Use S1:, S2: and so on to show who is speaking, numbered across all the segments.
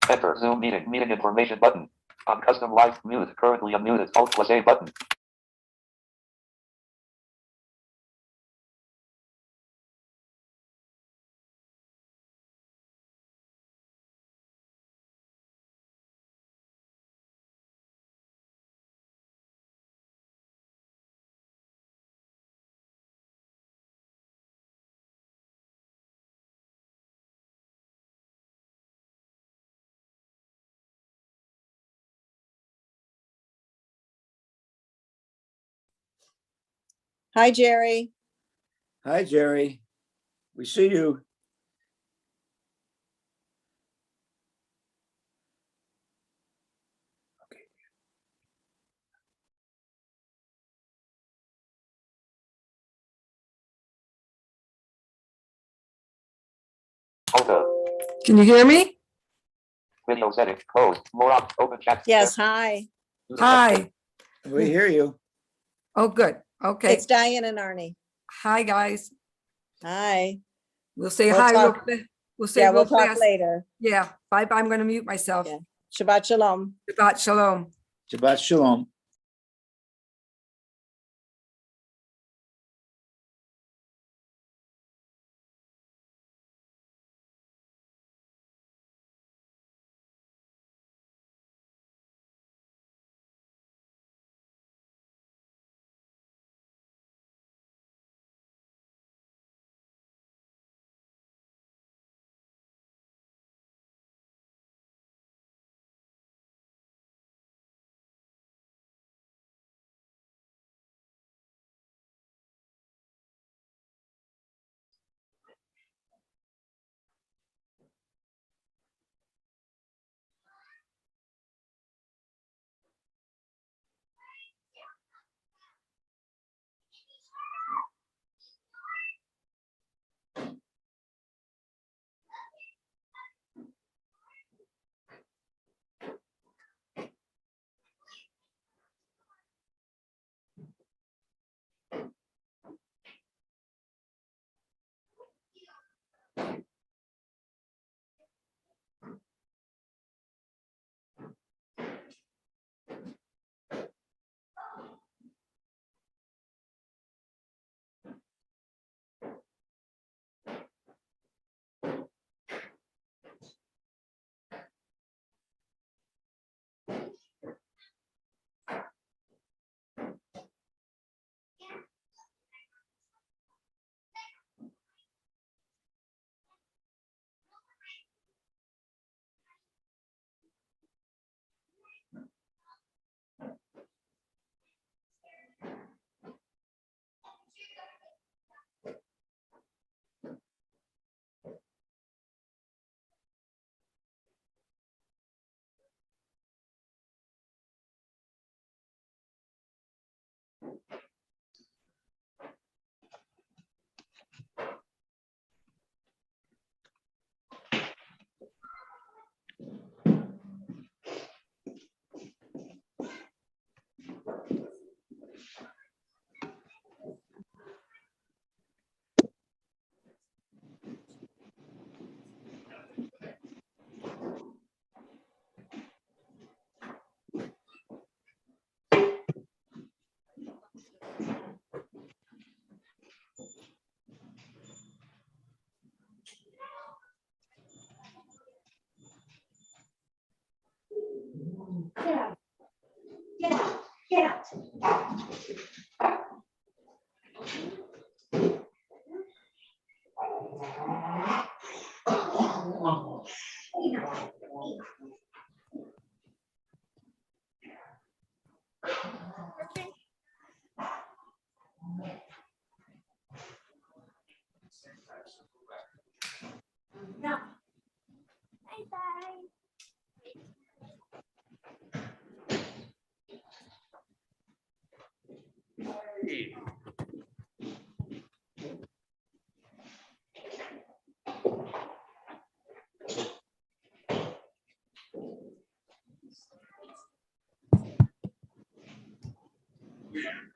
S1: Enter Zoom meeting. Meeting information button. On custom live mute. Currently unmuted. Alt plus A button.
S2: Hi, Jerry.
S3: Hi, Jerry. We see you.
S1: Alta.
S4: Can you hear me?
S1: Video setting. Closed. More up. Open chat.
S2: Yes, hi.
S4: Hi.
S3: We hear you.
S4: Oh, good. Okay.
S2: It's Diane and Arnie.
S4: Hi, guys.
S2: Hi.
S4: We'll say
S2: We'll
S4: hi.
S2: talk-
S4: We'll say
S2: Yeah,
S4: real
S2: we'll talk
S4: fast.
S2: later.
S4: Yeah. Bye. Bye. I'm going to mute myself.
S2: Yeah. Shabbat shalom.
S4: Shabbat shalom.
S3: Shabbat shalom.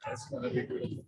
S5: That's gonna be good.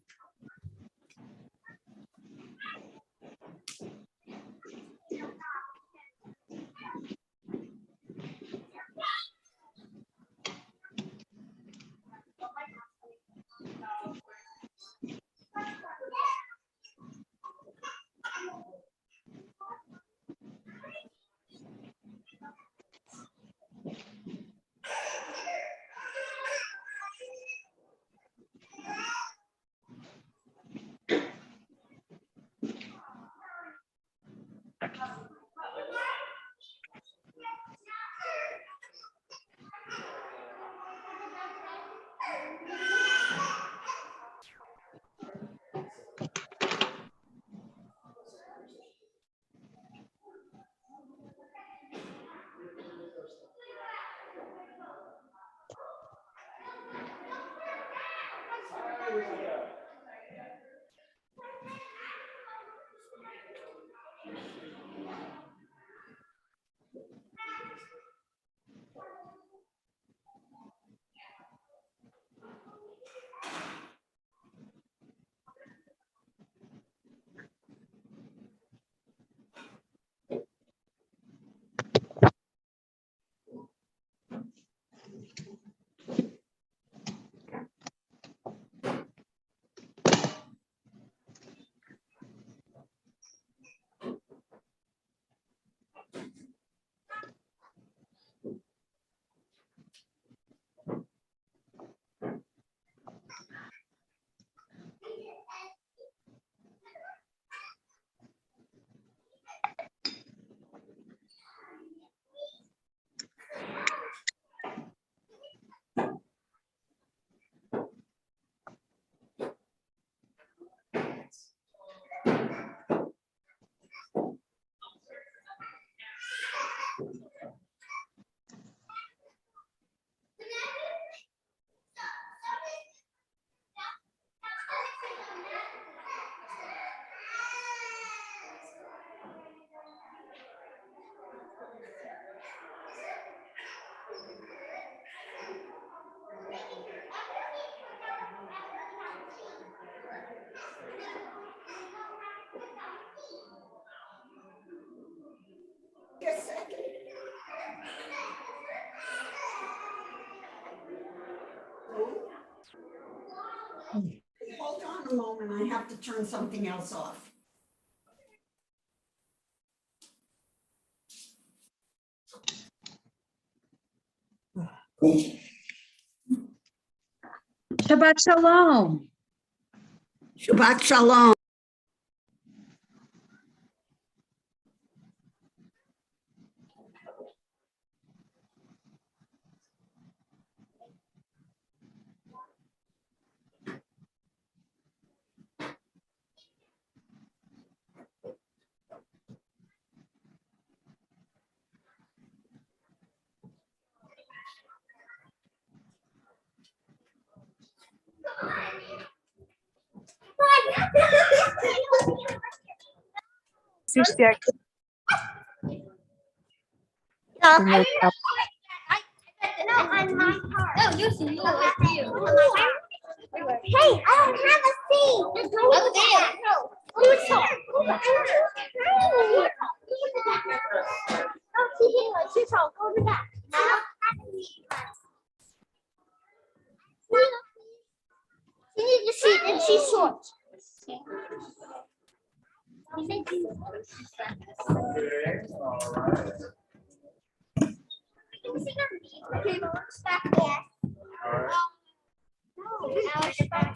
S6: Hold on a moment, I have to turn something else off.
S7: Shabbat Shalom.
S6: Shabbat Shalom.
S8: No, on my car. No, you see, you. Hey, I don't have a seat. Over there. No. Oh, she's all go to that. She needs a seat and she's short.
S5: Okay, all right.
S8: Okay, but what's back there?
S5: All right.
S8: Alice came back.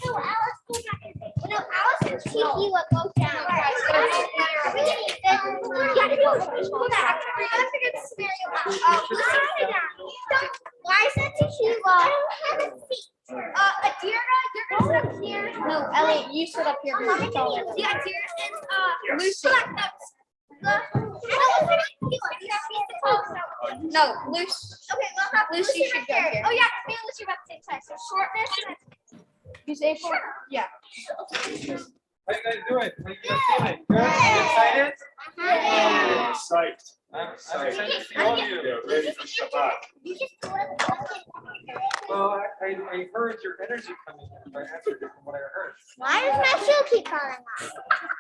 S8: No, Alice and Kiki will go down. Why is that Tequila? Adira, you're gonna sit up here. No, Elliot, you sit up here. Yeah, Adira and Lucy. No, Lucy. Okay, we'll have Lucy should go here. Oh yeah, me and Lucy are about the same size. So shortness. You say short? Yeah.
S5: How you guys doing? How you guys feeling? Good? You excited?
S8: Yeah.
S5: Psyched. I'm excited to see all of you.
S8: Yeah, ready for Shabbat. You just do it.
S5: Well, I heard your energy coming in. I answered it from what I heard.
S8: Why does my shoe keep falling off?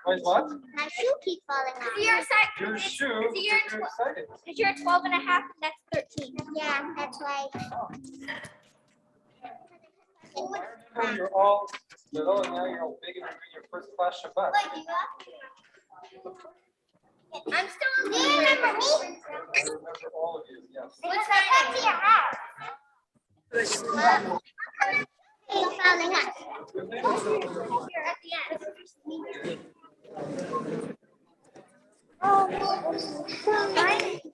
S5: Wait, what?
S8: My shoe keeps falling off. You're excited.
S5: Your shoe?
S8: You're
S5: You're excited.
S8: Because you're 12 and a half, and that's 13. Yeah, that's right.
S5: I remember you're all little and now you're all big and you're doing your first class Shabbat.
S8: I'm still in. Do you remember me?
S5: I remember all of you, yes.
S8: What's that to your house? It's falling off. You're at the end.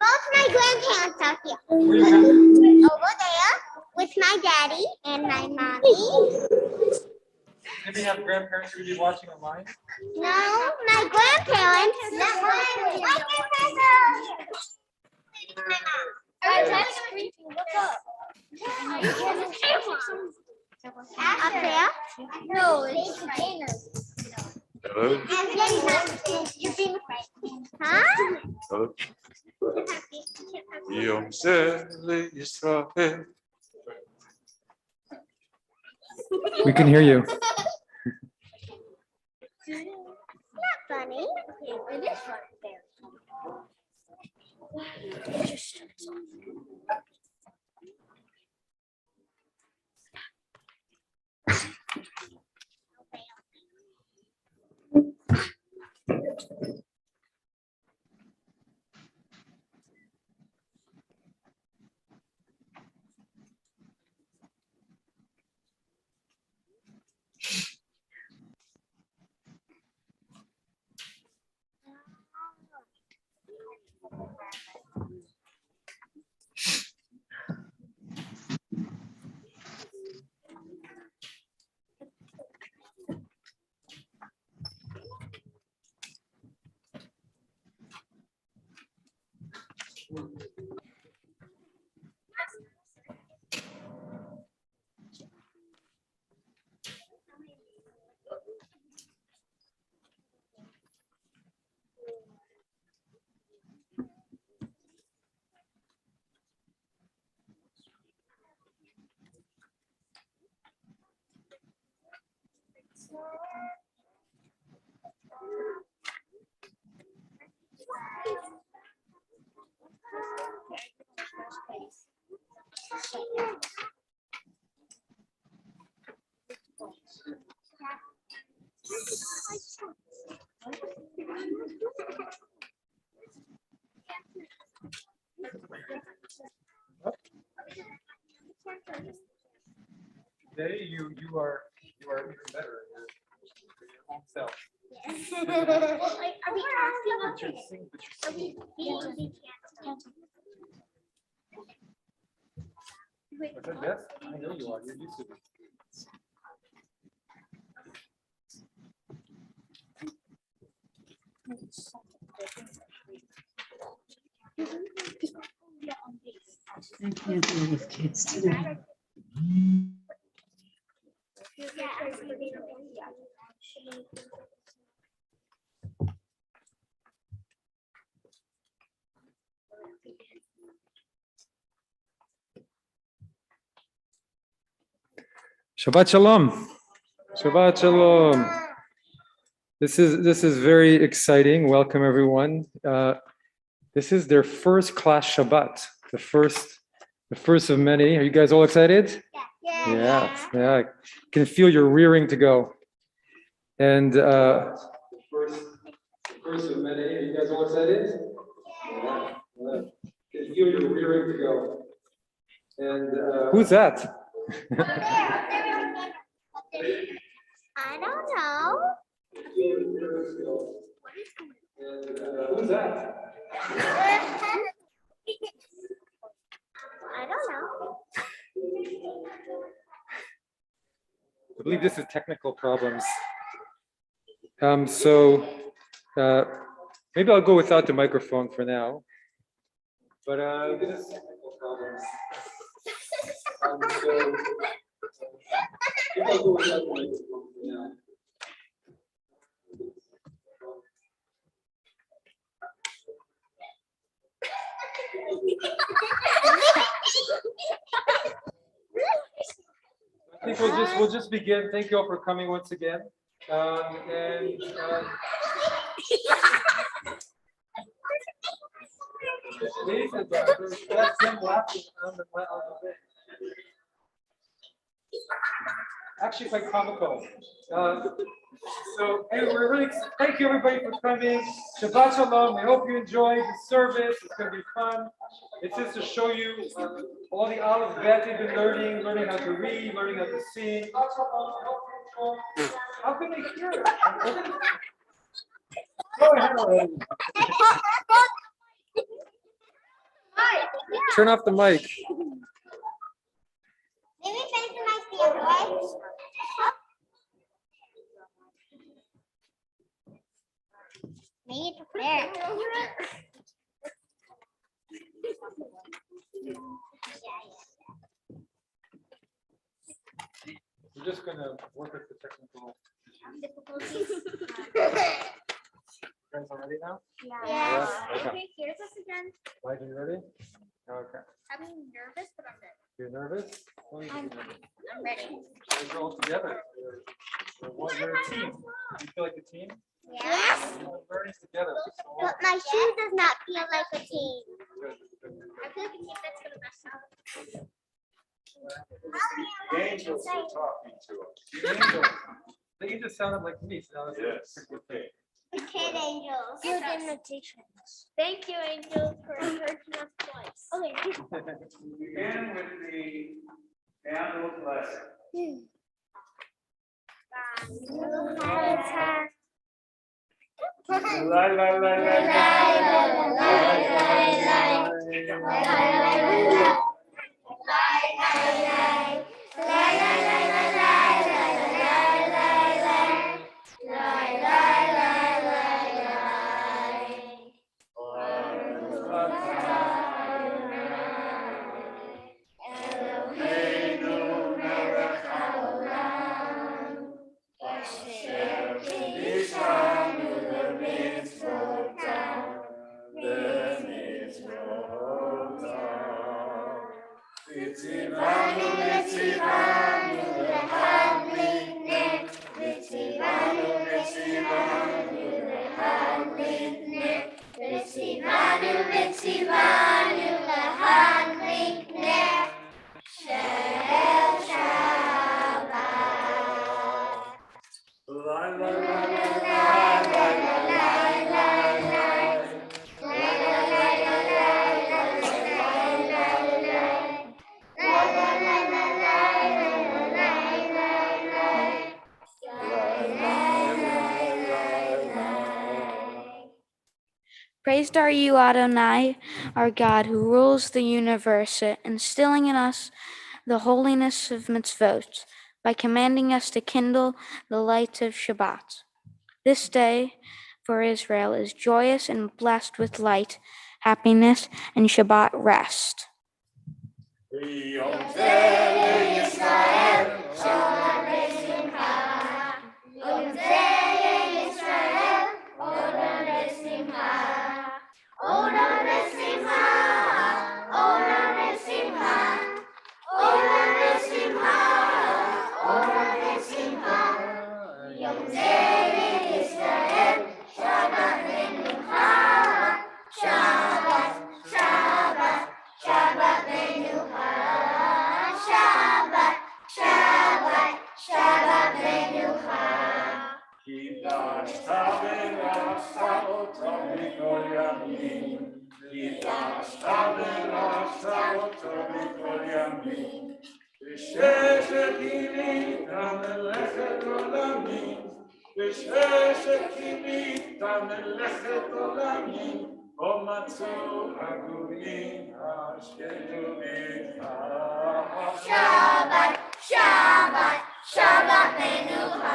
S8: Both my grandparents are here. Over there with my daddy and my mommy.
S5: Maybe you have grandparents who would be watching online?
S8: No, my grandparents. Not mine. My grandparents are here. What's up? Up there. No, it's dinner. You're being huh?
S5: We can hear you.
S8: Not funny. It is funny.
S5: Today you are even better in your own self.
S8: Are we asking?
S5: But you're singing,
S8: Are we
S5: I said, yes, I know you are. You're used to it.
S7: I can't deal with kids today.
S5: Shabbat shalom. Shabbat shalom. This is very exciting. Welcome everyone. This is their first class Shabbat. The first of many. Are you guys all excited? Yeah. Can feel your rearing to go. And the first of many. Are you guys all excited? Yeah. Can feel your rearing to go. And who's that?
S8: I don't know.
S5: Who's that?
S8: I don't know.
S5: I believe this is technical problems. So maybe I'll go without the microphone for now. But this is technical problems. So maybe I'll go without the microphone for now. I think we'll just begin. Thank you all for coming once again. Actually quite comical. So anyway, we're really thank you everybody for coming. Shabbat shalom. We hope you enjoyed the service. It's going to be fun. It's just to show you all the Aleph Bet they've been learning how to read, learning how to sing. How can they hear it? Go ahead already. Turn off the mic.
S8: Maybe finish my stand, right? Maybe it's there.
S5: We're just gonna work with the technical. You guys all ready now?
S8: Yeah.
S5: Okay.
S8: Okay, here's us again.
S5: Are you ready? Okay.
S8: I'm nervous, but I'm ready.
S5: You're nervous? Well, you should be nervous.
S8: I'm ready.
S5: You're all together. You're a team. You feel like a team?
S8: Yes.
S5: You're learning together.
S8: But my shoe does not feel like a team.
S5: Good, good, good.
S8: I feel like a team that's gonna mess up.
S9: The angels are talking to us.
S5: The angels. The angels sounded like me. So that's
S9: Yes.
S5: a good thing.
S8: The kid angels. Good invitations. Thank you, angels, for encouraging us twice. Okay.
S9: Begin with the candle blessing. La la la la
S10: Praised are you, Adonai, our God, who rules the universe, instilling in us the holiness of mitzvot by commanding us to kindle the light of Shabbat. This day for Israel is joyous and blessed with light, happiness, and Shabbat rest.
S8: Shabbat, Shabbat, Shabbat Menucha.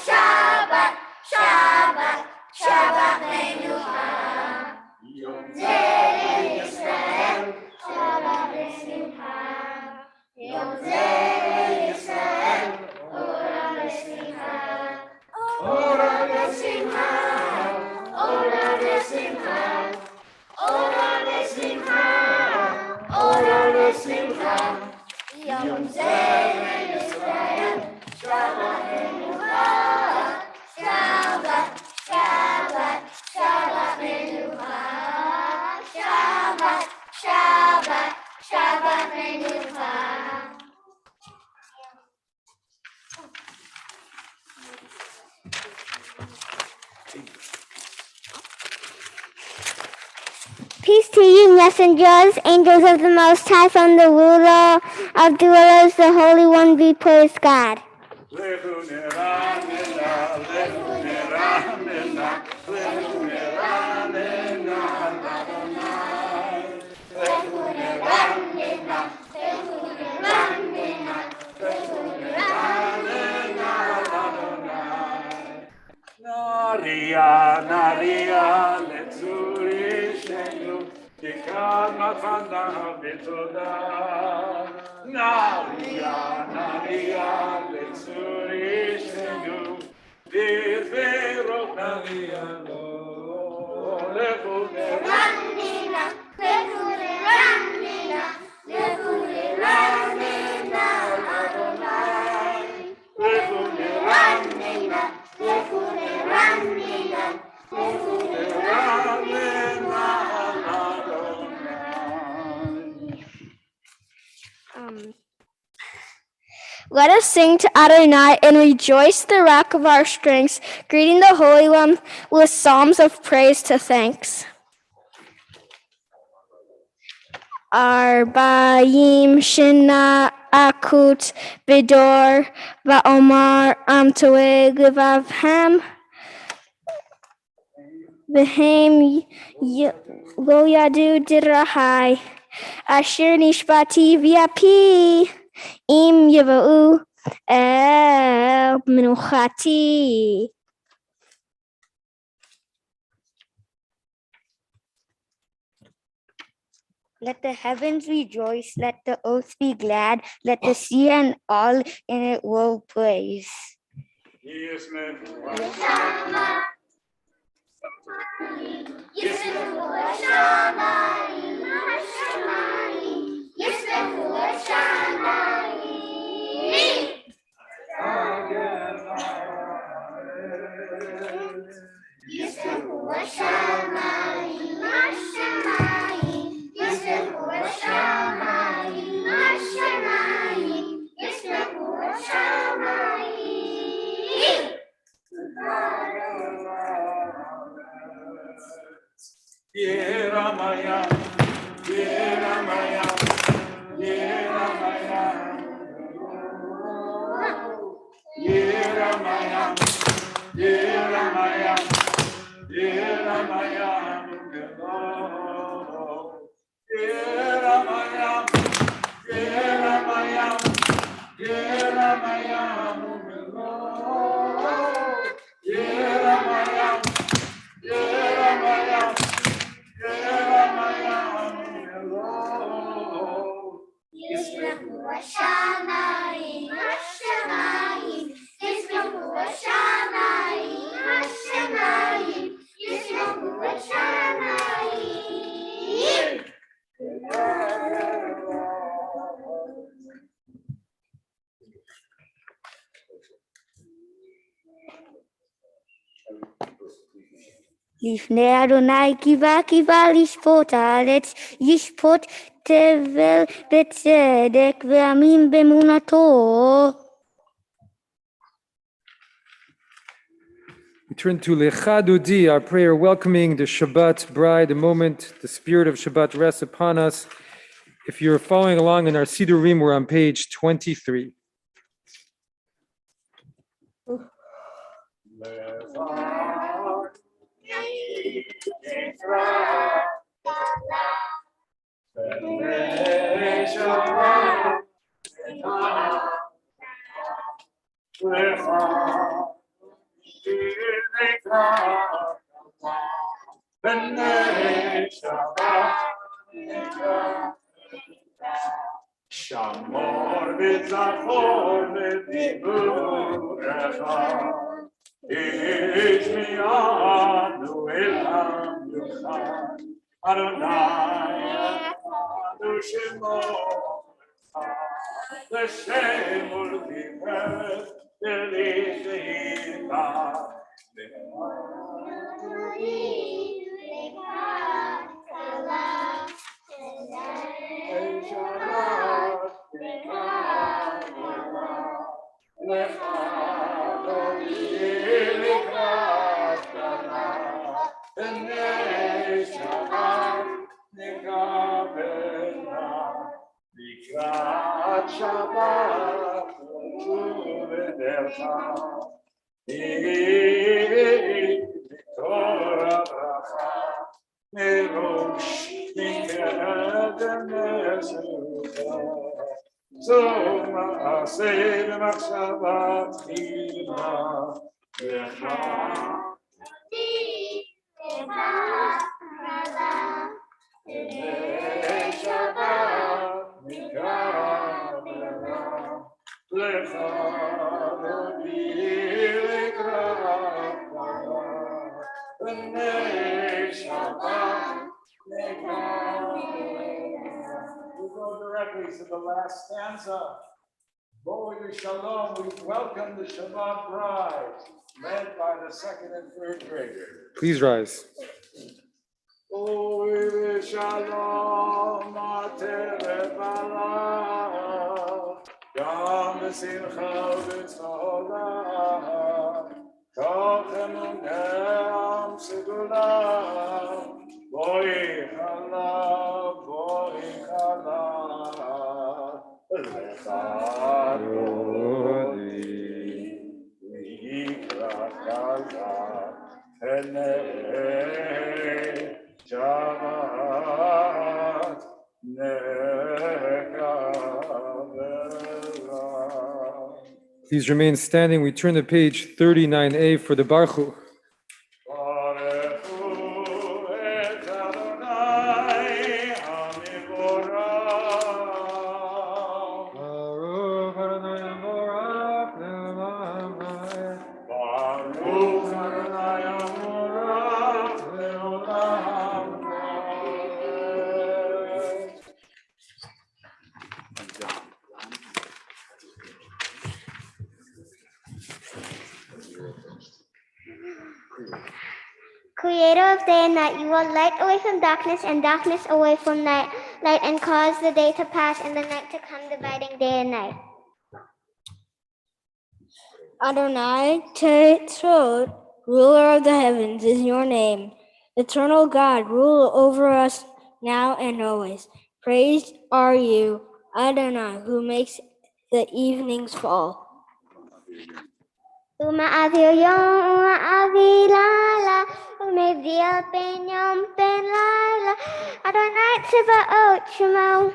S8: Shabbat, Shabbat, Shabbat Menucha. Yom Zeh Yisrael, Shabbat Menucha. Yom Zeh Yisrael, Ora Besimcha. Ora Besimcha, Ora Besimcha. Ora Besimcha, Ora Besimcha. Yom Zeh Yisrael, Shabbat Menucha. Shabbat, Shabbat, Shabbat Menucha. Shabbat, Shabbat, Shabbat Menucha.
S11: Peace to you, messengers, angels of the Most High, from the ruler of the rulers, the Holy One, be praised God.
S9: Naria, Naria, Letsuri Shenu, Dikad Matana Bitoda. Naria, Naria. Naria Letsuri Shenu, Dirverot Naria Lo, Lefune
S8: Ramnina, Lefune Ramnina, Lefune Ramnina, Adonai. Lefune Ramnina, Lefune Ramnina, Lefune Ramnina,
S9: Adonai.
S11: Let us sing to Adonai and rejoice the rock of our strengths, greeting the Holy One with psalms of praise to thanks. Arba'im Shina Akut Bidor Va'omar Amtoeg Vavham V'hem Lo Yadu Dirahai Asher Nishbati V'api Im Yava'u El Menuchati.
S8: Let the heavens rejoice, let the earth be glad, let the sea and all in it will praise.
S9: Yeramaya, Yeramaya, Yeramaya, Yeramaya, Yeramaya, Yeramaya, Yeramaya, Yeramaya, Yeramaya, Yeramaya, Yeramaya.
S8: Lifnei Adonai kiva lishpot haaretz, yishpot tevel betzedek ve'amim be'emunato.
S5: We turn to Lecha Dodi, our prayer welcoming the Shabbat bride, the moment the spirit of Shabbat rests upon us. If you're following along in our Sidurim, we're on page 23.
S9: Shamor v'tzachor v'diburecha, ish mi'anu elam yuchad, Adonai echadu shemo, l'shem ultimet v'lichita, Shabbat, Torah bracha, Merosh, Tov ma'aseh v'machshava tchila, Lecha Shabbat mikra We go directly to the last stanza. Boy, Shalom, we welcome the Shabbat bride, led by the second and third graders.
S5: Please rise.
S9: Boy, Shalom, Materebala, Gam Simcha V'Tzola, Kochem Unem Segula, Boy Chala, Boy Chala, Shabbat
S5: Please remain standing. We turn to page 39A for the Baruch Hu.
S8: Creator of day and night, you will light away from darkness and darkness away from light, and cause the day to pass and the night to come, dividing day and night.
S11: Adonai Tetzot, ruler of the heavens, is your name. Eternal God, rule over us now and always. Praised are you, Adonai, who makes the evenings fall.
S8: Uma'avir yom, uma'avir laila, umevil ben yom ben laila, Adonai Tzebaot Shemo.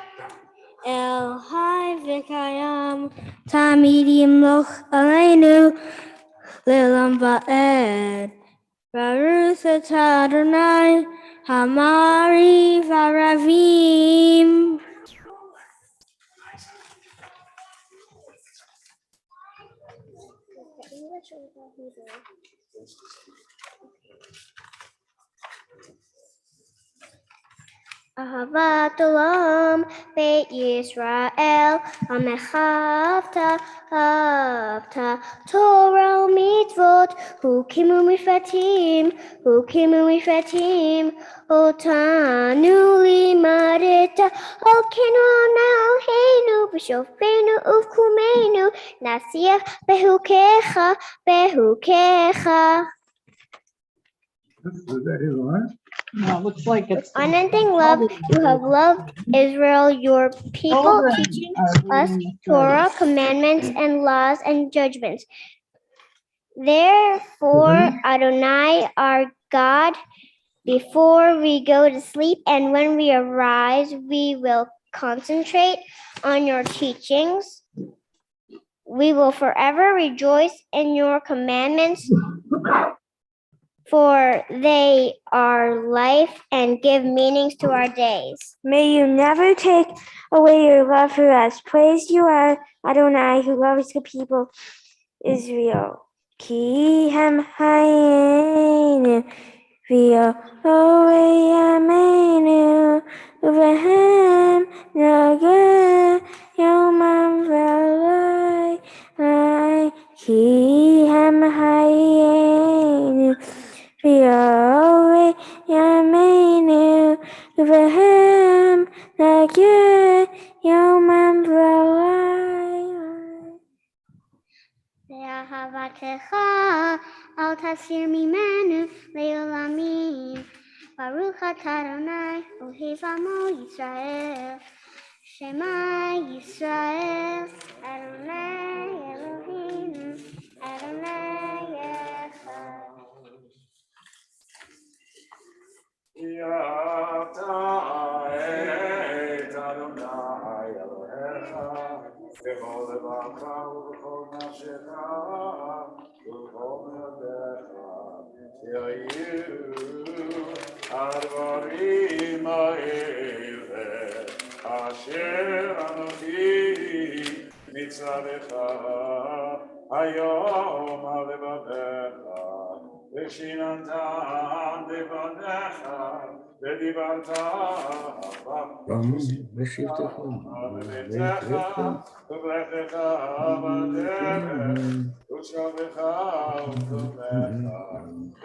S11: El Hai V'Kayam, Tamid Yimloch Aleinu, Le'olam Va'ed. Baruch atah Adonai, Hamari V'Aravim.
S8: Ahavat Olam, Beit Yisrael, Amechavta, Havta, Torah Mitzvot, Hukimu Mifratim, Otanu Limarita, Okenu Nalheinu, B'Shofenu Uvkumenu, Nasiach Behukecha.
S7: No, it looks like it's.
S8: Unending love, you have loved Israel, your people,
S7: Children
S8: teaching
S7: are
S8: us
S7: reading the
S8: Torah,
S7: story.
S8: commandments, and laws and judgments. Therefore, Adonai, our God, before we go to sleep and when we arise, we will concentrate on your teachings. We will forever rejoice in your commandments, for they are life and give meanings to our days.
S11: May you never take away your love for us. Praise you are Adonai, who loves the people Israel. Ki hem hayenu v'yohei yameinu uvehem nageh yomam v'alai. Ki hem hayenu v'yohei yameinu uvehem nageh yomam v'alai.
S8: Ve'ahavatecha al tasir mimenu le'olamim. Baruch atah Adonai, ohev amo Yisrael. Shema Yisrael, Adonai Eloheinu, Adonai Echad.
S9: Yata et Adonai Elohecha, b'chol levacha u'b'chol nafshecha, u'b'chol me'odecha, yayu advarim ha'ele, asher anochi מצוותך היום על לבביך ושיננתם לבניך ודיברת
S3: בשבתך
S9: בביתך ובלכתך בדרך ושבך ובטובך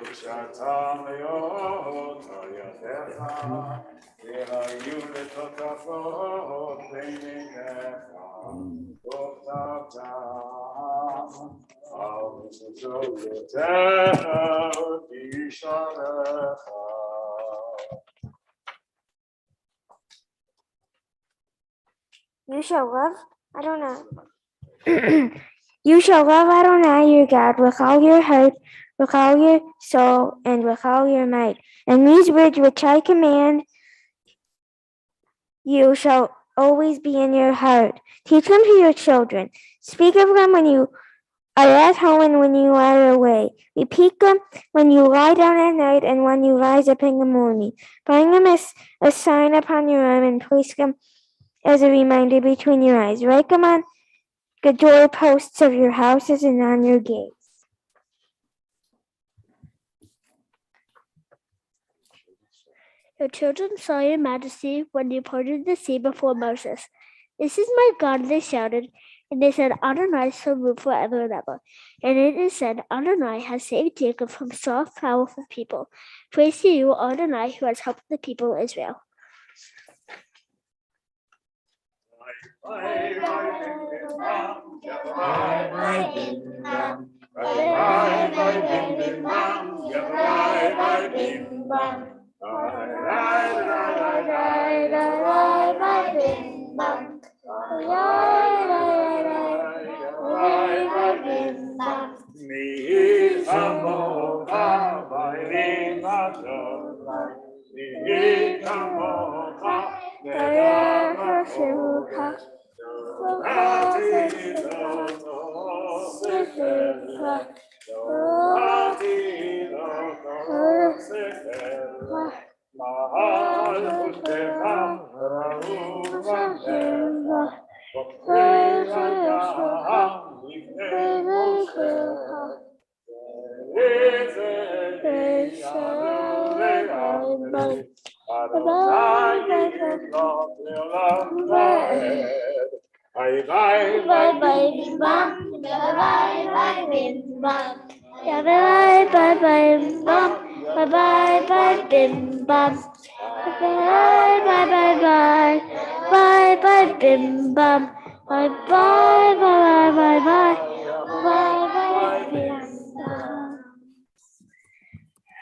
S9: ושעתם להיות על ידיך והיו לתוקפות בין עיניך וכתבתם על מזוזותיך וישעריך.
S11: You shall love Adonai. You shall love Adonai your God with all your heart, with all your soul, and with all your might. And these words which I command you shall always be in your heart. Teach them to your children. Speak of them when you are at home and when you are away. Repeat them when you lie down at night and when you rise up in the morning. Bind them as a sign upon your arm and place them as a reminder between your eyes. Write them on the doorposts of your houses and on your gates. Your children saw your majesty when you parted the sea before Moses. This is my God, they shouted, and they said, Adonai shall rule forever and ever. And it is said, Adonai has saved Jacob from soft, powerful people. Praise to you, Adonai, who has helped the people of Israel.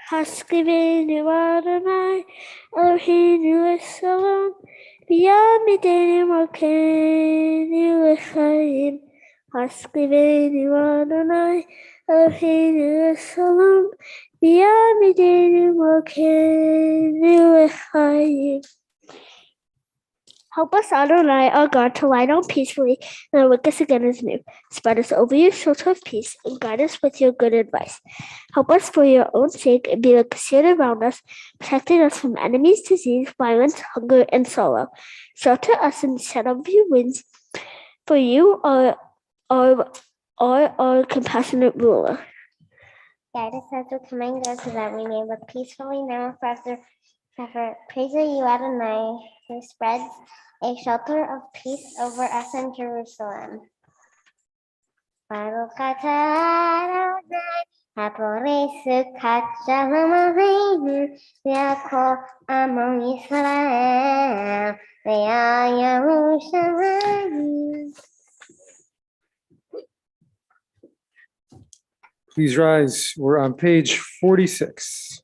S11: Haskivenu Adonai, Eloheinu Esalom, B'yamidenu Malkeinu L'chaim. Haskivenu Adonai, Eloheinu Esalom, B'yamidenu Malkeinu L'chaim. Help us, Adonai, our God, to lie down peacefully and wake us again as new. Spread us over your shelter of peace and guide us with your good advice. Help us for your own sake and be like a shield around us, protecting us from enemies, disease, violence, hunger, and sorrow. Shelter us in the shadow of your wings, for you are our compassionate ruler.
S8: Guide us as we come and go so that we may live peacefully now and forever. Praise you, Adonai, who spreads a shelter of peace over us in Jerusalem. Baruch atah Adonai, haporei sukat shalom aleinu, v'yakol amo Yisrael, v'yal Yerushalayim.
S5: Please rise. We're on page 46.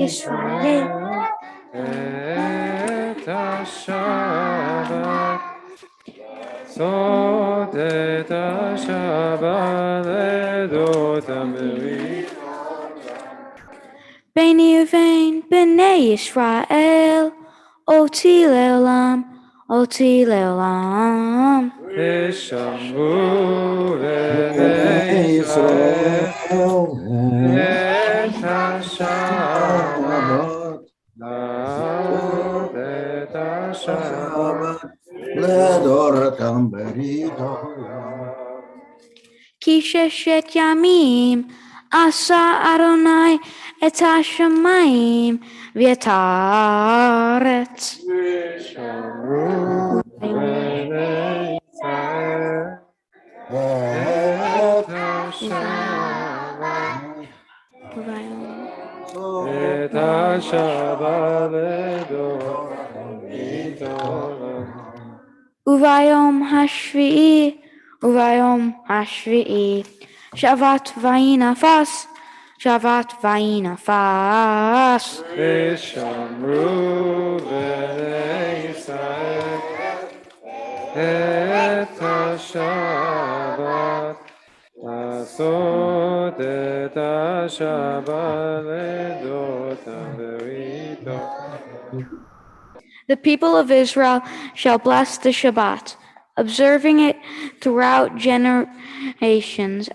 S10: Yisrael,
S5: Et Shabbat, Sod et Shabbat, Ledotam Berit.
S10: Beni Uvein, Bnei Yisrael, Oti Leolam, Oti Leolam.
S5: V'shamru Bnei Yisrael, Et Shabbat,
S3: לדורתם בריתו.
S10: כי ששת ימים עשה אדוני את השמיים ואת הארץ.
S5: ושמרו בני ישראל את השבת. את השבת לדורם
S10: וביום השביעי שבת ויהי נפש.
S5: ושמרו בני ישראל את השבת, לעשות את השבת לדורם בריתו.
S10: The people of Israel shall bless the Shabbat, observing it throughout generations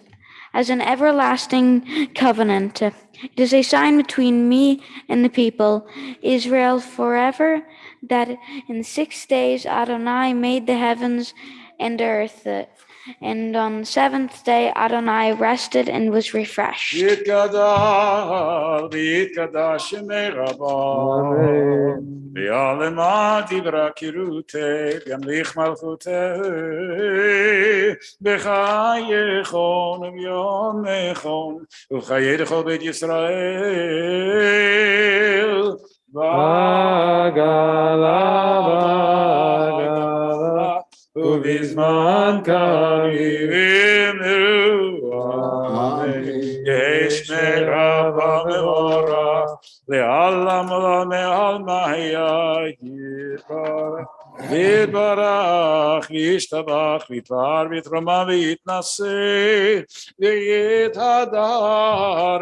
S10: as an everlasting covenant. It is a sign between me and the people, Israel forever, that in 6 days Adonai made the heavens and earth, and on the seventh day Adonai rested and was refreshed.
S9: ויעלמה דברה קירותי, ימליך מלכותי, בחייכון וביומכון, וחיי לכל בית ישראל.
S5: בגלה ובזמן קריב אמרו
S9: יש מרבה מאורה לעלם מעל היה יתברך וישתבח ויתפאר ויתרומם ויתנשא ויתהדר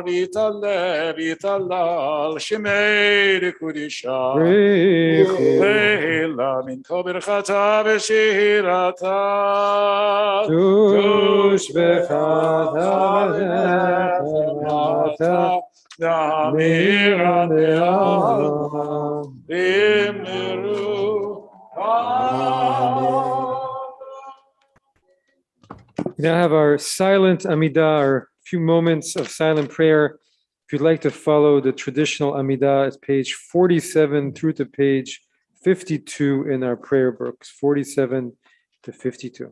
S9: ויתעלה ויתהלל שמי קודשה והילה מן כל ברכתה ושירתה
S5: דוש בחדה ונתה דאמירה דאללה
S9: אמרו
S5: We now have our silent Amidah, our few moments of silent prayer. If you'd like to follow the traditional Amidah, it's page 47 through to page 52 in our prayer books, 47 to 52.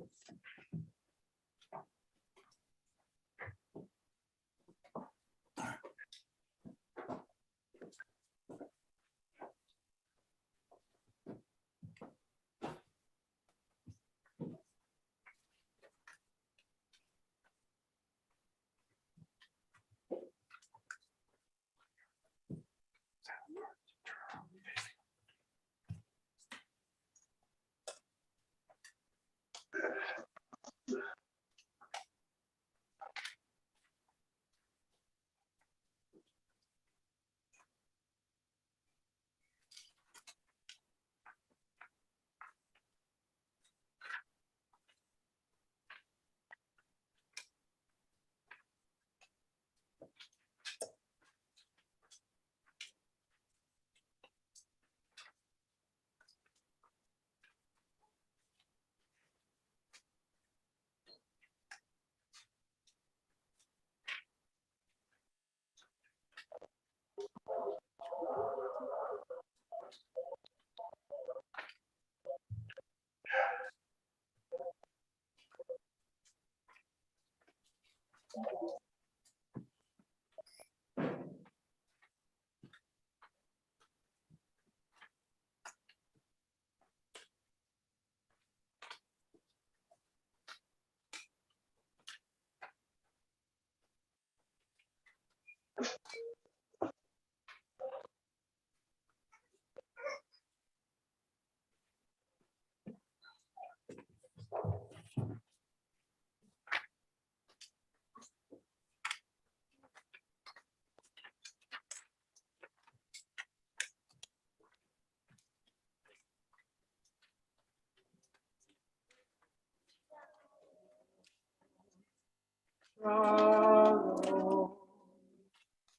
S9: Shalom,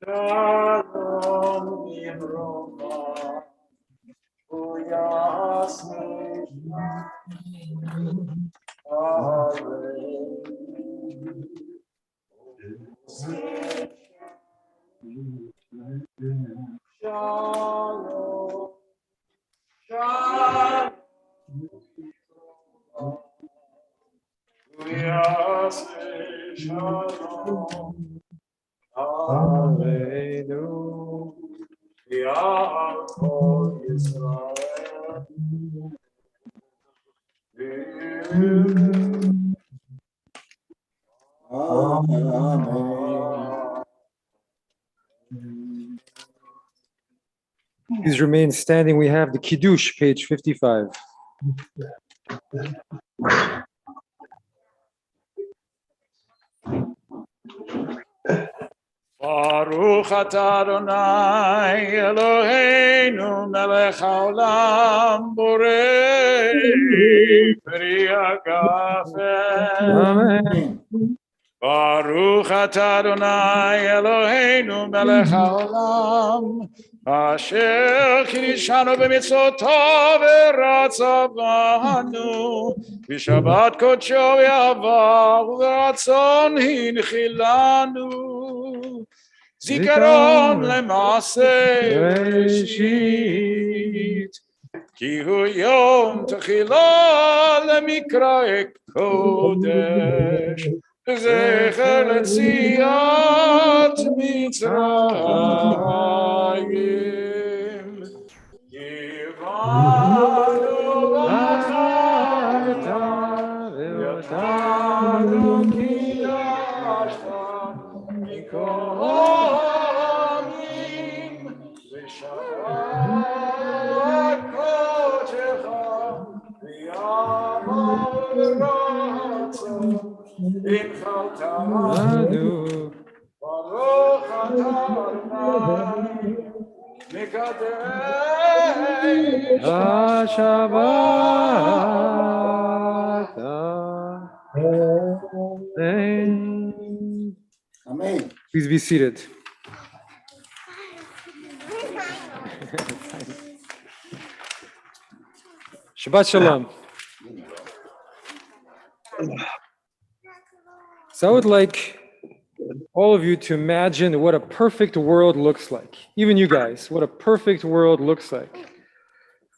S9: Shalom, Ibroma, Uyasmi, Shalom. Shalom. We are say shalom. Aleinu. We are called Israel.
S3: Amen.
S5: Please remain standing. We have the Kiddush, page 55.
S9: Baruch atah Adonai Eloheinu melech haolam borei peri hagafen.
S5: Amen.
S9: Baruch atah Adonai Eloheinu melech haolam asher kirishanu b'mitzvotav v'ratzavanu v'shabbat kodsho v'yahava v'ratzon hinchilanu zikaron le'maseh Bereshit ki hu yom techila le'mikra'e kodesh Zecher Letziat Mitzrayim Yivanu B'Chayta V'Yotanu Kidashta Mikol Ha'amim V'Shabbat Kodecha V'Yamar Ratzon In Chaltanu, Baruch atah Adonai, Mekadesh
S5: Shabbat. Amen.
S3: Amen.
S5: Please be seated. Shabbat Shalom. So I would like all of you to imagine what a perfect world looks like. Even you guys, what a perfect world looks like.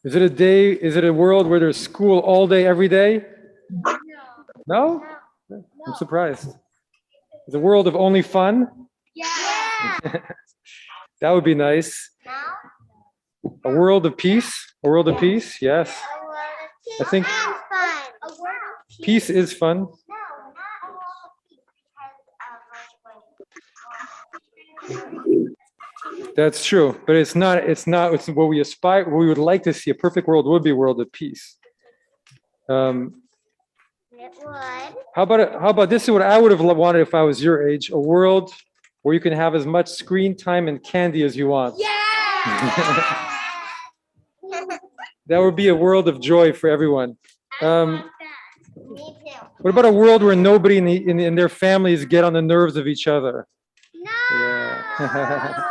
S5: Is it a world where there's school all day, every day? No? I'm surprised. Is it a world of only fun?
S8: Yeah.
S5: That would be nice. A world of peace? A world of peace? Yes. I think peace is fun. That's true, but it's not what we aspire, what we would like to see. A perfect world would be a world of peace.
S8: It would.
S5: How about this is what I would have wanted if I was your age, a world where you can have as much screen time and candy as you want.
S8: Yeah.
S5: That would be a world of joy for everyone.
S8: I want that. Me too.
S5: What about a world where nobody in their families get on the nerves of each other?
S8: No.
S5: Yeah.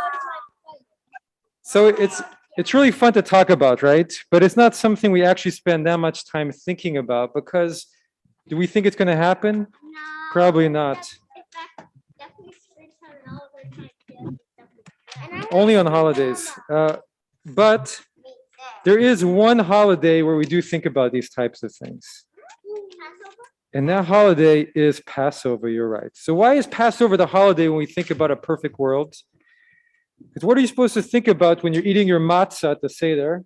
S5: So it's really fun to talk about, right? But it's not something we actually spend that much time thinking about, because do we think it's going to happen?
S8: No.
S5: Probably not.
S8: Definitely spend time all the time.
S5: Only on holidays. But there is one holiday where we do think about these types of things. And that holiday is Passover, you're right. So why is Passover the holiday when we think about a perfect world? Because what are you supposed to think about when you're eating your matzah at the Seder?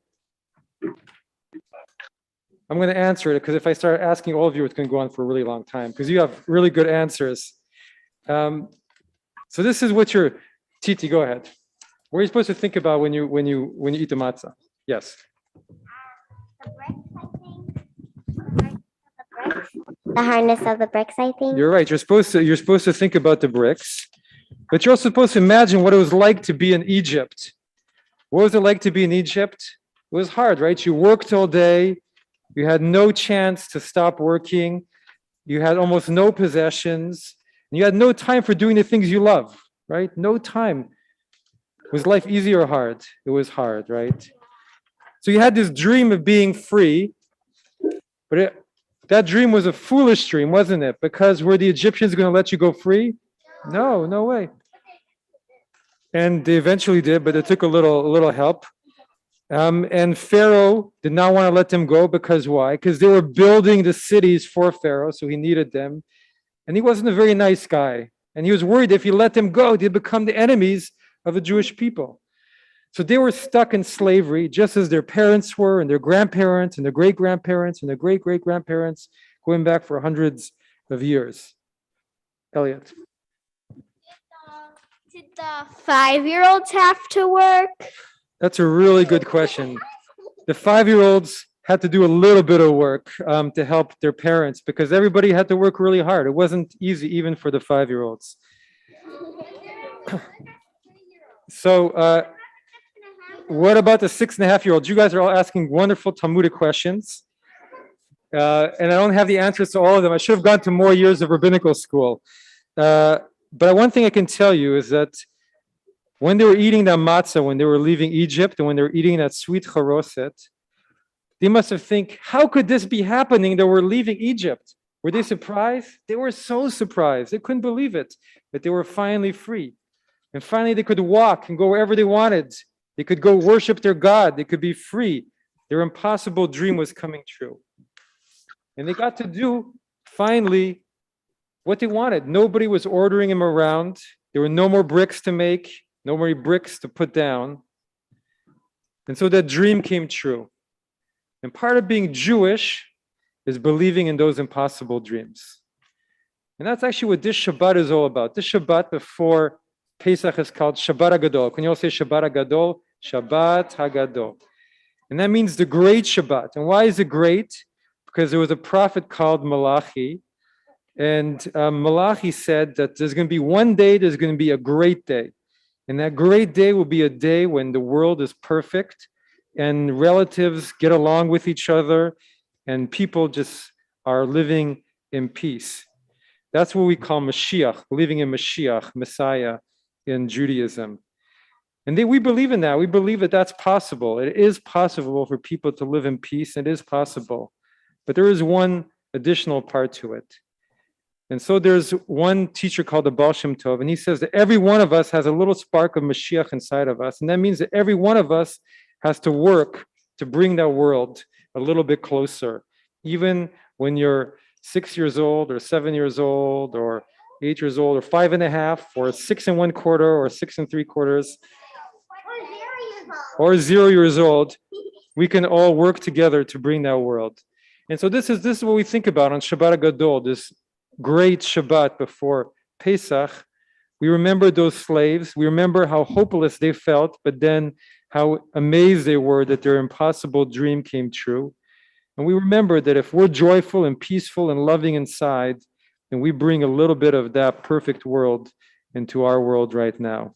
S5: I'm going to answer it, because if I start asking all of you, it's going to go on for a really long time, because you have really good answers. So this is what you're, Titi, go ahead. What are you supposed to think about when you eat the matzah? Yes.
S8: The hardness of the bricks, I think.
S5: You're right. You're supposed to think about the bricks, but you're also supposed to imagine what it was like to be in Egypt. What was it like to be in Egypt? It was hard, right? You worked all day. You had no chance to stop working. You had almost no possessions. And you had no time for doing the things you love, right? No time. Was life easy or hard? It was hard, right? So you had this dream of being free, But that dream was a foolish dream, wasn't it? Because were the Egyptians going to let you go free? No, no way. And they eventually did, but it took a little help. And Pharaoh did not want to let them go because why? Because they were building the cities for Pharaoh, so he needed them. And he wasn't a very nice guy. And he was worried if he let them go, they'd become the enemies of the Jewish people. So they were stuck in slavery, just as their parents were, and their grandparents, and their great-grandparents, and their great-great-grandparents, going back for hundreds of years. Elliot.
S8: Did the 5-year-olds have to work?
S5: That's a really good question. The 5-year-olds had to do a little bit of work to help their parents because everybody had to work really hard. It wasn't easy even for the 5-year-olds. So what about the 6.5-year-olds? You guys are all asking wonderful Talmudic questions. And I don't have the answers to all of them. I should have gone to more years of rabbinical school. But one thing I can tell you is that when they were eating that matzah, when they were leaving Egypt, and when they were eating that sweet charoset, they must have think, how could this be happening that we're leaving Egypt? Were they surprised? They were so surprised. They couldn't believe it, that they were finally free. And finally, they could walk and go wherever they wanted. They could go worship their God. They could be free. Their impossible dream was coming true. And they got to do, finally, what they wanted. Nobody was ordering them around. There were no more bricks to make, no more bricks to put down. And so that dream came true. And part of being Jewish is believing in those impossible dreams. And that's actually what this Shabbat is all about. This Shabbat before Pesach is called Shabbat HaGadol. Can you all say Shabbat HaGadol? Shabbat HaGadol. And that means the great Shabbat. And why is it great? Because there was a prophet called Malachi. And Malachi said that there's going to be one day, there's going to be a great day. And that great day will be a day when the world is perfect and relatives get along with each other and people just are living in peace. That's what we call Mashiach, believing in Mashiach, Messiah in Judaism. And we believe in that. We believe that that's possible. It is possible for people to live in peace. It is possible. But there is one additional part to it. And so there's one teacher called the Baal Shem Tov, and he says that every one of us has a little spark of Mashiach inside of us. And that means that every one of us has to work to bring that world a little bit closer. Even when you're 6 years old or 7 years old or 8 years old or 5.5 or 6 1/4 or 6 3/4 or 0 years old, we can all work together to bring that world. And so this is what we think about on Shabbat HaGadol, this great Shabbat before Pesach. We remember those slaves. We remember how hopeless they felt, but then how amazed they were that their impossible dream came true. And we remember that if we're joyful and peaceful and loving inside, then we bring a little bit of that perfect world into our world right now.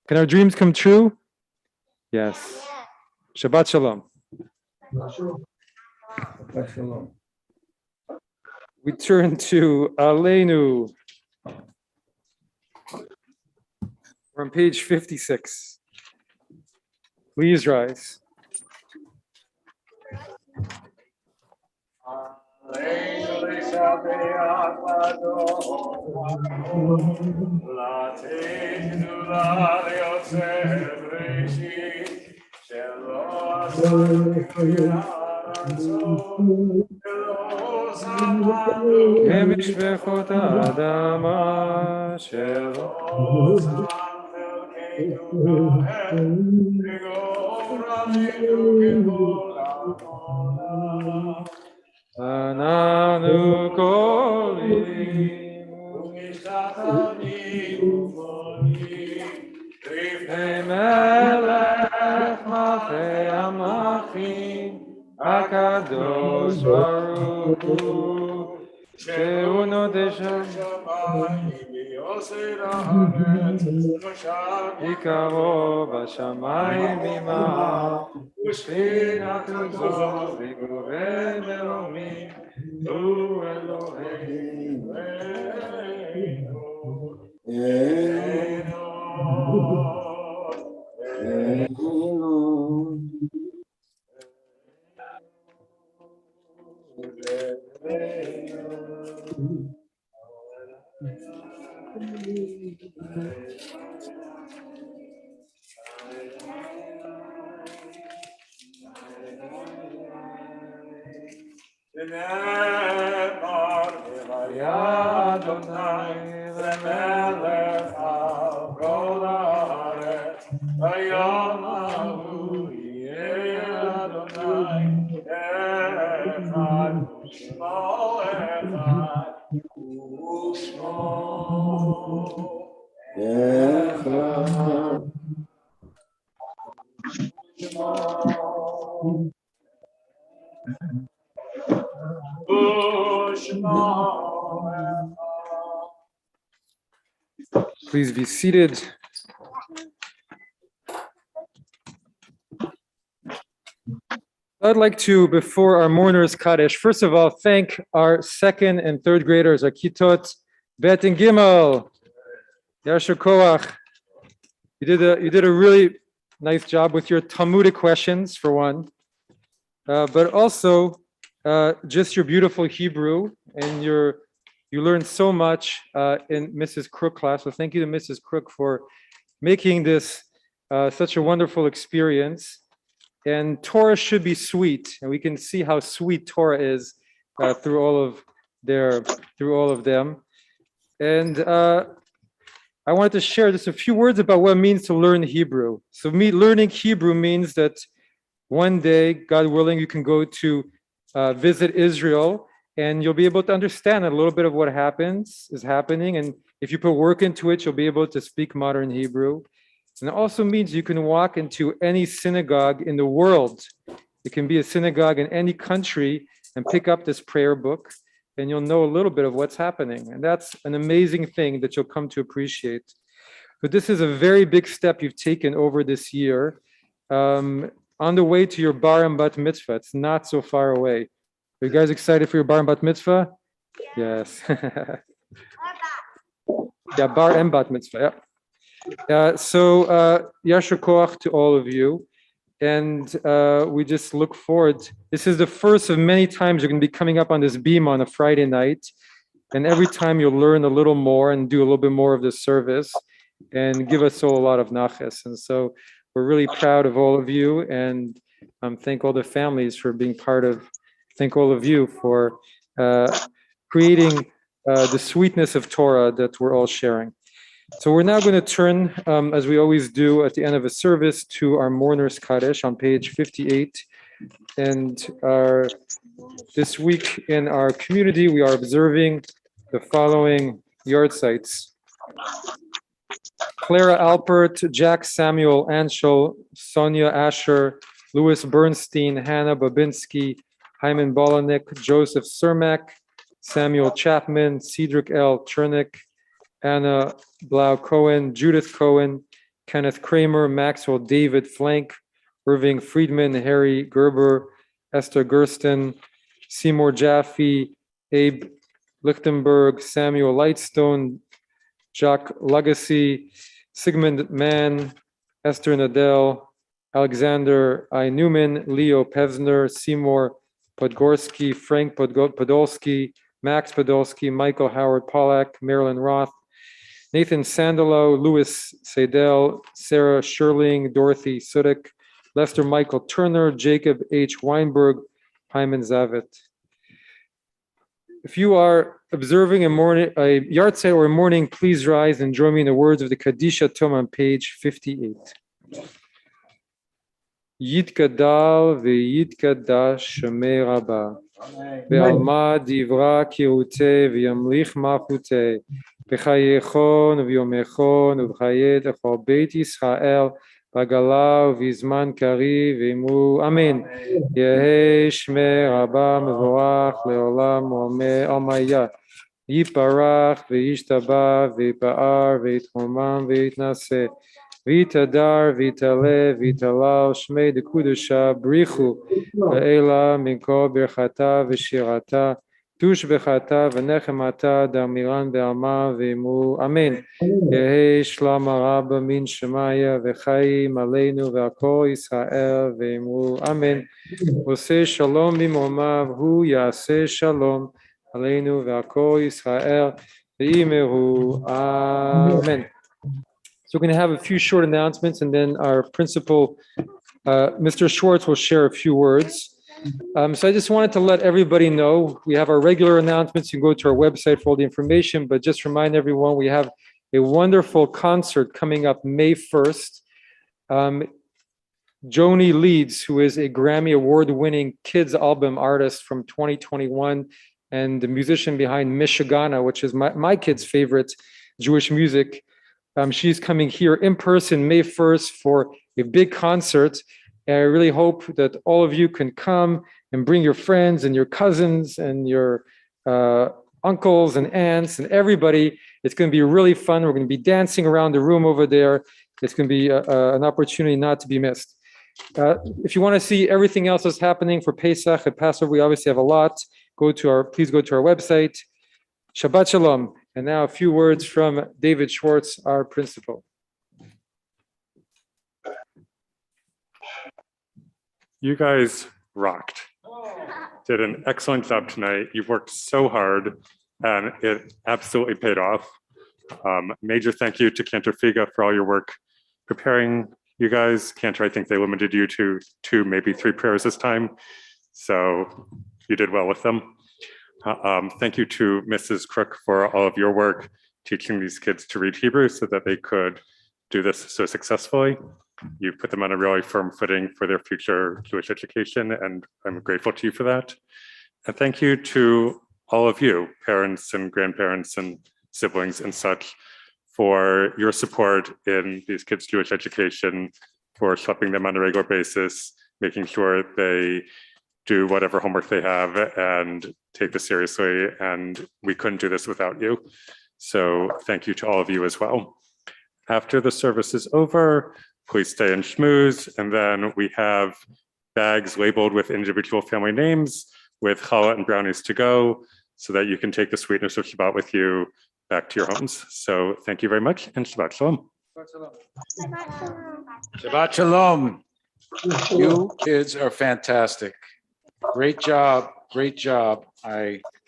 S5: Can our dreams come true? Yes. Shabbat Shalom.
S3: Shabbat Shalom.
S5: We turn to Aleinu. We're on page 56. Please rise. משפחות האדמה שלו אנחנו קוראים ומשתחווים ובונים לפני מלך מלכי המלכים הקדוש ברוך הוא שהוא נודע שמיים ויוסר הארץ יקרו בשמיים ממעל ושכינתו זו בגורי מרומים הוא אלוהינו
S9: שנאמר, והיה אדוני למלך על כל הארץ, ביום ההוא יהיה אדוני אחד ושמו אחד ושמו
S3: אחד.
S5: Please be seated. I'd like to, before our mourners Kaddish, first of all, thank our second and third graders, our Kitot Bet and Gimel. Yasher Koach. You did a really nice job with your Talmudic questions, for one, but also just your beautiful Hebrew, and you learned so much in Mrs. Crook class. So thank you to Mrs. Crook for making this such a wonderful experience. And Torah should be sweet, and we can see how sweet Torah is through all of them. And I wanted to share just a few words about what it means to learn Hebrew. So learning Hebrew means that one day, God willing, you can go to visit Israel, and you'll be able to understand a little bit of what is happening. And if you put work into it, you'll be able to speak modern Hebrew. And it also means you can walk into any synagogue in the world. It can be a synagogue in any country and pick up this prayer book, and you'll know a little bit of what's happening. And that's an amazing thing that you'll come to appreciate. But this is a very big step you've taken over this year on the way to your bar and bat mitzvah. It's not so far away. Are you guys excited for your bar and bat mitzvah? Yes. Yeah, bar and bat mitzvah, yeah. So Yasher Koach to all of you. And we just look forward. This is the first of many times you're going to be coming up on this beam on a Friday night. And every time you'll learn a little more and do a little bit more of the service and give us all a lot of naches. And so we're really proud of all of you, and thank all the families for being thank all of you for creating the sweetness of Torah that we're all sharing. So we're now going to turn, as we always do at the end of a service, to our mourners Kaddish on page 58. And this week in our community, we are observing the following yahrzeits: Clara Alpert, Jack Samuel Anschel, Sonia Asher, Louis Bernstein, Hannah Babinski, Hyman Bolanik, Joseph Cermak, Samuel Chapman, Cedric L. Chernick, Anna Blau Cohen, Judith Cohen, Kenneth Kramer, Maxwell David Flank, Irving Friedman, Harry Gerber, Esther Gersten, Seymour Jaffe, Abe Lichtenberg, Samuel Lightstone, Jacques Legacy, Sigmund Mann, Esther Nadell, Alexander I. Newman, Leo Pevsner, Seymour Podgorski, Frank Podolsky, Max Podolsky, Michael Howard Pollack, Marilyn Roth, Nathan Sandalo, Louis Seidel, Sarah Sherling, Dorothy Sudik, Lester Michael Turner, Jacob H. Weinberg, Hyman Zavit. If you are observing a yahrzeit or a mourning, please rise and join me in the words of the Kadisha Tom on page 58. Yitkadal v'yitkadash shemei rabba ve'alma divra kirute v'yamlich mafute v'chayechon v'yomechon v'chayet echol beit Yisrael v'gala v'zman kari v'imru amen. Yehi shmei rabba mevorach leolam omaya yiparach v'yishtaba v'yipa'ar v'yitchomam v'yitnaseh Vitadar, Vitale, Vitalal, Shmei de Kudusha, Brichu, Ve'ela, Minko, Birchata, V'shirata, Tush Bechata, V'nechemata, Damiran, Ve'alma, Ve'imru, Amen. Yehi Shlama Rabba Min Shemaya, V'chaim, Aleinu, Ve'akol Yisrael, Ve'imru, Amen. V'oseh Shalom B'momav, Hu Yaseh Shalom, Aleinu, Ve'akol Yisrael, Ve'imru, Amen. So we're going to have a few short announcements, and then our principal, Mr. Schwartz, will share a few words. So I just wanted to let everybody know, we have our regular announcements. You can go to our website for all the information, but just remind everyone, we have a wonderful concert coming up May 1st. Joni Leeds, who is a Grammy Award-winning kids album artist from 2021, and the musician behind Michigana, which is my kid's favorite Jewish music. She's coming here in person May 1st for a big concert. And I really hope that all of you can come and bring your friends and your cousins and your uncles and aunts and everybody. It's going to be really fun. We're going to be dancing around the room over there. It's going to be an opportunity not to be missed. If you want to see everything else that's happening for Pesach and Passover, we obviously have a lot. Please go to our website. Shabbat Shalom. And now a few words from David Schwartz, our principal.
S12: You guys rocked. Did an excellent job tonight. You've worked so hard and it absolutely paid off. Major thank you to Cantor Figa for all your work preparing you guys. Cantor, I think they limited you to 2, maybe 3 prayers this time. So you did well with them. Thank you to Mrs. Crook for all of your work teaching these kids to read Hebrew so that they could do this so successfully. You put them on a really firm footing for their future Jewish education, and I'm grateful to you for that. And thank you to all of you, parents and grandparents and siblings and such, for your support in these kids' Jewish education, for helping them on a regular basis, making sure they do whatever homework they have and take this seriously. And we couldn't do this without you. So thank you to all of you as well. After the service is over, please stay and schmooze. And then we have bags labeled with individual family names with challah and brownies to go so that you can take the sweetness of Shabbat with you back to your homes. So thank you very much and Shabbat Shalom.
S9: Shabbat Shalom. You kids are fantastic. Great job. Great job.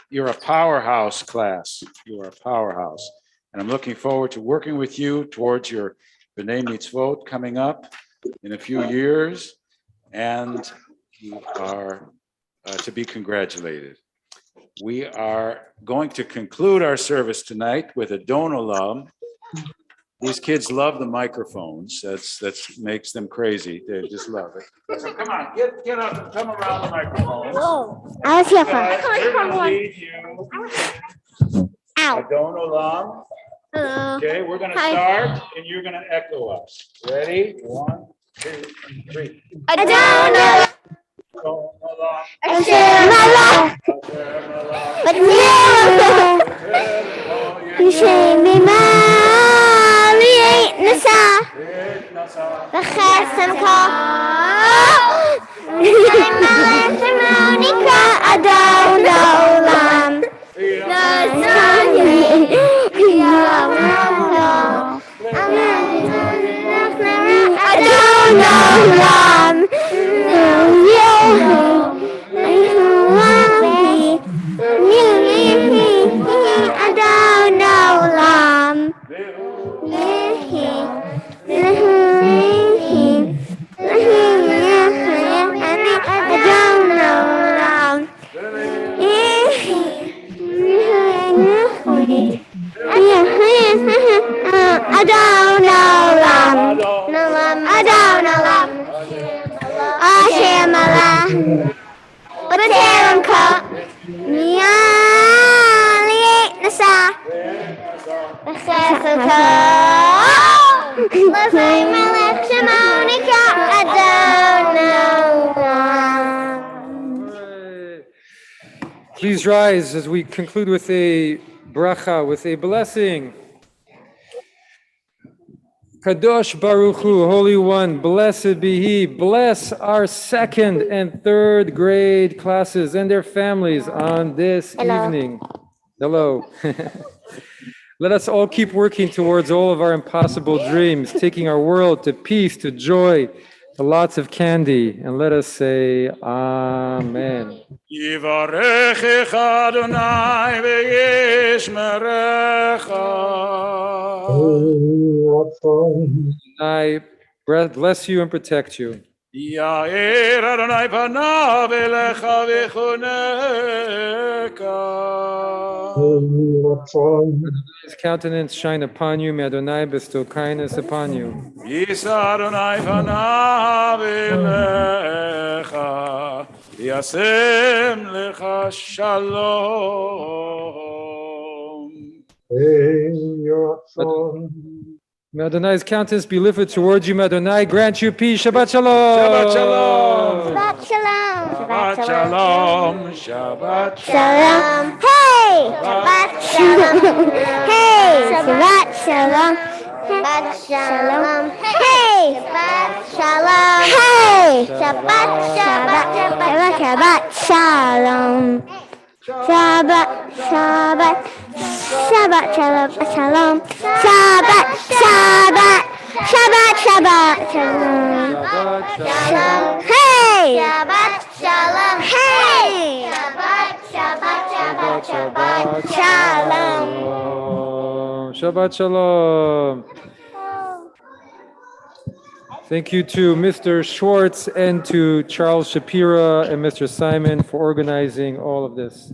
S9: You're a powerhouse class. You are a powerhouse. And I'm looking forward to working with you towards your B'nai Mitzvot coming up in a few years. And you are to be congratulated. We are going to conclude our service tonight with a Don Olam. These kids love the microphones. That makes them crazy. They just love it. So come on, get up and come around the microphone.
S8: Whoa. I was here
S9: Guys,
S8: for.
S9: we're gonna lead you a Don Olam. Okay, we're gonna start and you're gonna echo us. Ready? 1, 2, 3.
S8: Adonai.
S9: Hashem
S8: Allah. But you say me Mali ain't Nasa. The Chesem call. Monica Adon Olam.
S5: Please rise as we conclude with a bracha, with a blessing. Kadosh Baruch Hu, Holy One, blessed be He. Bless our 2nd and 3rd grade classes and their families on this evening. Hello. Let us all keep working towards all of our impossible dreams, taking our world to peace, to joy, to lots of candy. And let us say, Amen.
S9: Yivarechecha Adonai v'yishmerecha.
S5: I bless you and protect you.
S9: יאיר אדוני פניו אליך ויחונקה.
S5: His countenance shine upon you. May Adonai bestow kindness upon you.
S9: יישא אדוני פניו אליך וישם לך שלום.
S5: May Adonai's countenance be lifted towards you. May Adonai grant you peace. Shabbat shalom.
S9: Shabbat shalom.
S8: Shabbat shalom.
S9: Shabbat shalom. Shabbat
S8: Shalom. Hey! Shabbat shalom. Hey! Shabbat shalom. Shabbat shalom. Hey! Shabbat shalom. Hey! Shabbat Shabbat Shabbat Shabbat shalom. Shabbat Shabbat Shabbat Shabbat shalom. Shabbat Shabbat Shabbat Shabbat shalom. Hey! Shabbat shalom. Hey! Shabbat Shabbat Shabbat Shabbat shalom.
S5: Shabbat shalom. Thank you to Mr. Schwartz and to Charles Shapira and Mr. Simon for organizing all of this.